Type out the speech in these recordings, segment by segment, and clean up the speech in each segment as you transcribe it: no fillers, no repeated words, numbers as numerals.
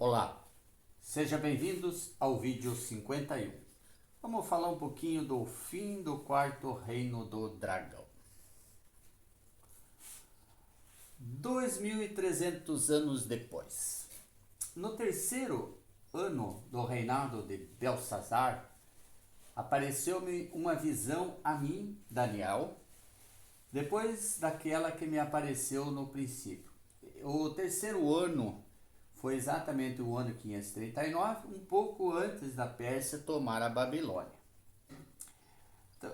Olá, sejam bem-vindos ao vídeo 51. Vamos falar um pouquinho do fim do quarto reino do dragão. 2300 anos depois, no terceiro ano do reinado de Belsazar, apareceu-me uma visão a mim, Daniel, depois daquela que me apareceu no princípio. O terceiro ano foi exatamente o ano 539, um pouco antes da Pérsia tomar a Babilônia.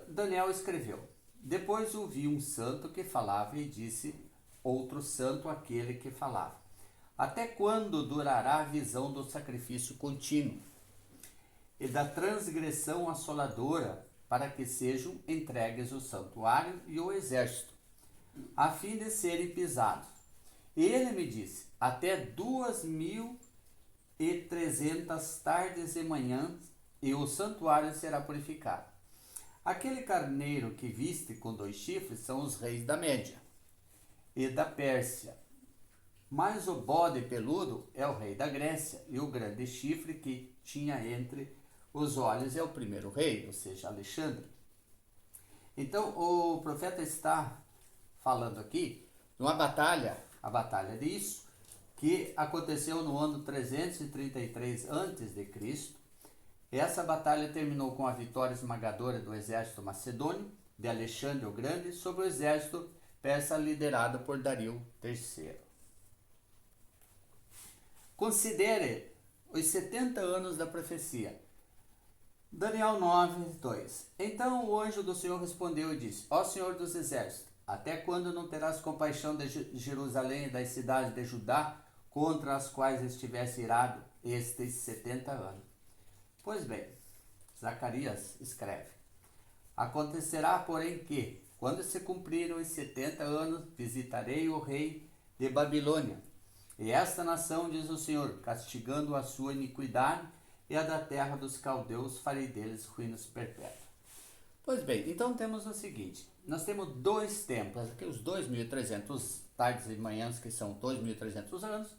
Daniel escreveu: Depois ouvi um santo que falava e disse outro santo aquele que falava: Até quando durará a visão do sacrifício contínuo e da transgressão assoladora, para que sejam entregues o santuário e o exército, a fim de serem pisados? E ele me disse: Até 2300 tardes e manhãs, e o santuário será purificado. Aquele carneiro que viste com 2 chifres são os reis da Média e da Pérsia, mas o bode peludo é o rei da Grécia, e o grande chifre que tinha entre os olhos é o primeiro rei, ou seja, Alexandre. Então o profeta está falando aqui de uma batalha, a batalha de Isso, que aconteceu no ano 333 a.C. Essa batalha terminou com a vitória esmagadora do exército macedônio de Alexandre o Grande sobre o exército persa liderado por Dario III. Considere os 70 anos da profecia. Daniel 9, 2. Então o anjo do Senhor respondeu e disse: Ó Senhor dos exércitos, até quando não terás compaixão de Jerusalém e das cidades de Judá, contra as quais estivesse irado estes 70 anos? Pois bem, Zacarias escreve: Acontecerá, porém, que, quando se cumprirem os 70 anos, visitarei o rei de Babilônia, e esta nação, diz o Senhor, castigando a sua iniquidade, e a da terra dos caldeus farei deles ruínas perpétuas. Pois bem, então temos o seguinte: nós temos 2 tempos, aqui os 2300 tardes e manhãs, que são 2300 anos,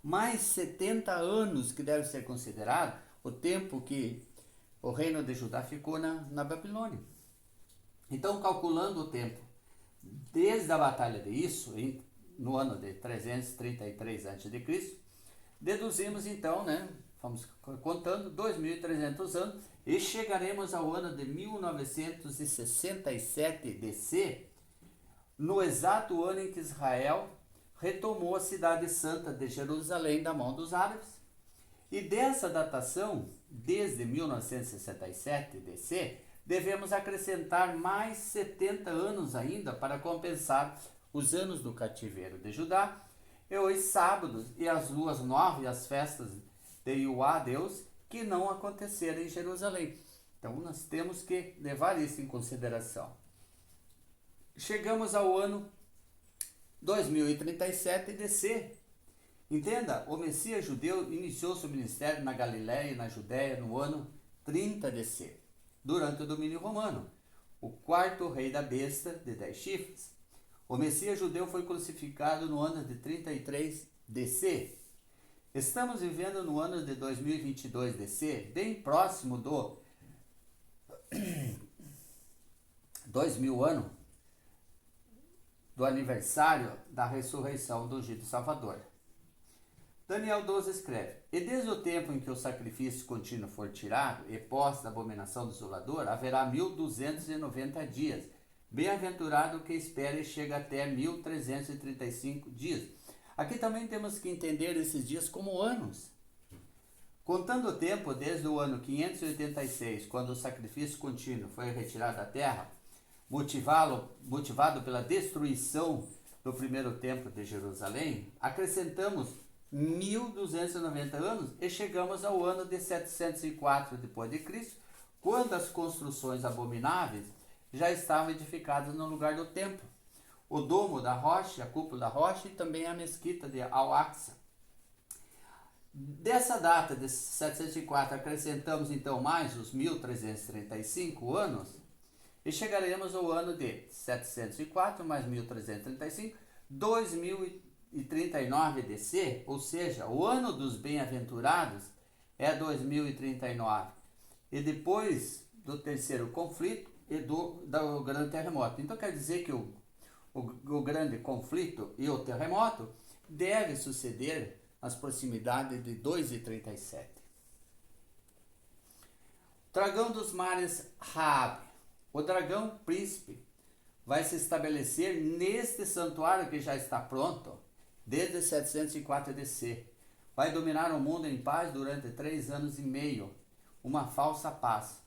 mais 70 anos que deve ser considerado o tempo que o reino de Judá ficou na Babilônia. Então, calculando o tempo desde a batalha de Isso, no ano de 333 a.C., deduzimos então, vamos contando 2300 anos, e chegaremos ao ano de 1967 DC, no exato ano em que Israel retomou a cidade santa de Jerusalém da mão dos árabes. E dessa datação, desde 1967 DC, devemos acrescentar mais 70 anos ainda para compensar os anos do cativeiro de Judá, e os sábados e as luas novas e as festas de Iuá, Deus, que não aconteceram em Jerusalém. Então nós temos que levar isso em consideração. Chegamos ao ano 2037 DC. Entenda, o Messias judeu iniciou seu ministério na Galiléia e na Judéia no ano 30 DC, durante o domínio romano, o 4º rei da besta de 10 chifres. O Messias judeu foi crucificado no ano de 33 DC. Estamos vivendo no ano de 2022 DC, bem próximo do 2000 ano do aniversário da ressurreição do ungido Salvador. Daniel 12 escreve: E desde o tempo em que o sacrifício contínuo for tirado e pós da abominação desoladora, haverá 1290 dias. Bem-aventurado o que espera e chega até 1335 dias. Aqui também temos que entender esses dias como anos. Contando o tempo desde o ano 586, quando o sacrifício contínuo foi retirado da terra, motivado pela destruição do primeiro templo de Jerusalém, acrescentamos 1290 anos e chegamos ao ano de 704 d.C., quando as construções abomináveis já estavam edificadas no lugar do templo. O domo da rocha, a cúpula da rocha e também a mesquita de Al-Aqsa. Dessa data de 704 acrescentamos então mais os 1335 anos e chegaremos ao ano de 704 mais 1335, 2039 DC, ou seja, o ano dos bem-aventurados é 2039. E depois do terceiro conflito e do grande terremoto. Então quer dizer que o grande conflito e o terremoto deve suceder nas proximidades de 2,37. Dragão dos mares Raab. O dragão príncipe vai se estabelecer neste santuário que já está pronto desde 704 DC. Vai dominar o mundo em paz durante 3 anos e meio, uma falsa paz.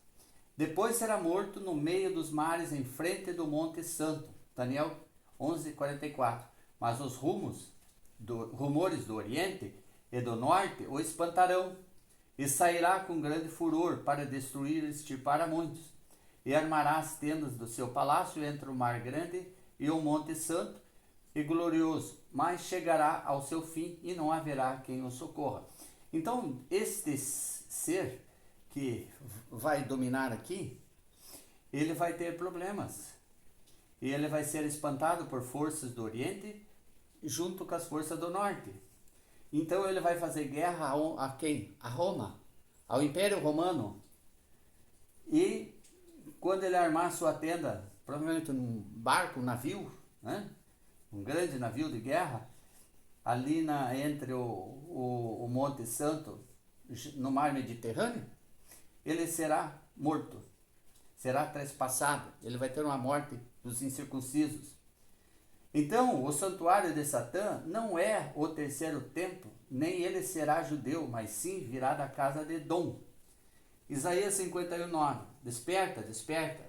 Depois será morto no meio dos mares em frente do Monte Santo. Daniel 11:44. Mas os rumores do Oriente e do Norte o espantarão, e sairá com grande furor para destruir e extirpar a muitos, e armará as tendas do seu palácio entre o mar grande e o Monte Santo e glorioso, mas chegará ao seu fim e não haverá quem o socorra. Então, este ser que vai dominar aqui, ele vai ter problemas. E ele vai ser espantado por forças do Oriente junto com as forças do Norte. Então ele vai fazer guerra a quem? A Roma, ao Império Romano. E quando ele armar sua tenda, provavelmente num barco, um navio, né? Um grande navio de guerra, ali entre o Monte Santo, no mar Mediterrâneo, ele será morto, será trespassado, ele vai ter uma morte dos incircuncisos. Então, o santuário de Satã não é o terceiro templo, nem ele será judeu, mas sim virá da casa de Edom. Isaías 51:9. Desperta, desperta,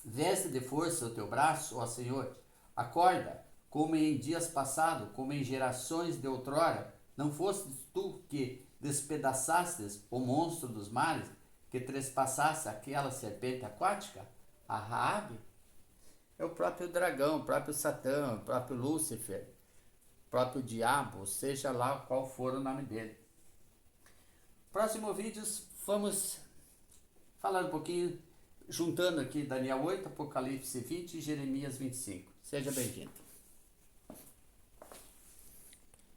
veste de força o teu braço, ó Senhor, acorda, como em dias passados, como em gerações de outrora. Não fostes tu que despedaçastes o monstro dos mares, que trespassasse aquela serpente aquática, a Raabe? É o próprio dragão, o próprio Satã, o próprio Lúcifer, o próprio diabo, seja lá qual for o nome dele. Próximo vídeo, vamos falar um pouquinho, juntando aqui Daniel 8, Apocalipse 20 e Jeremias 25. Seja bem-vindo.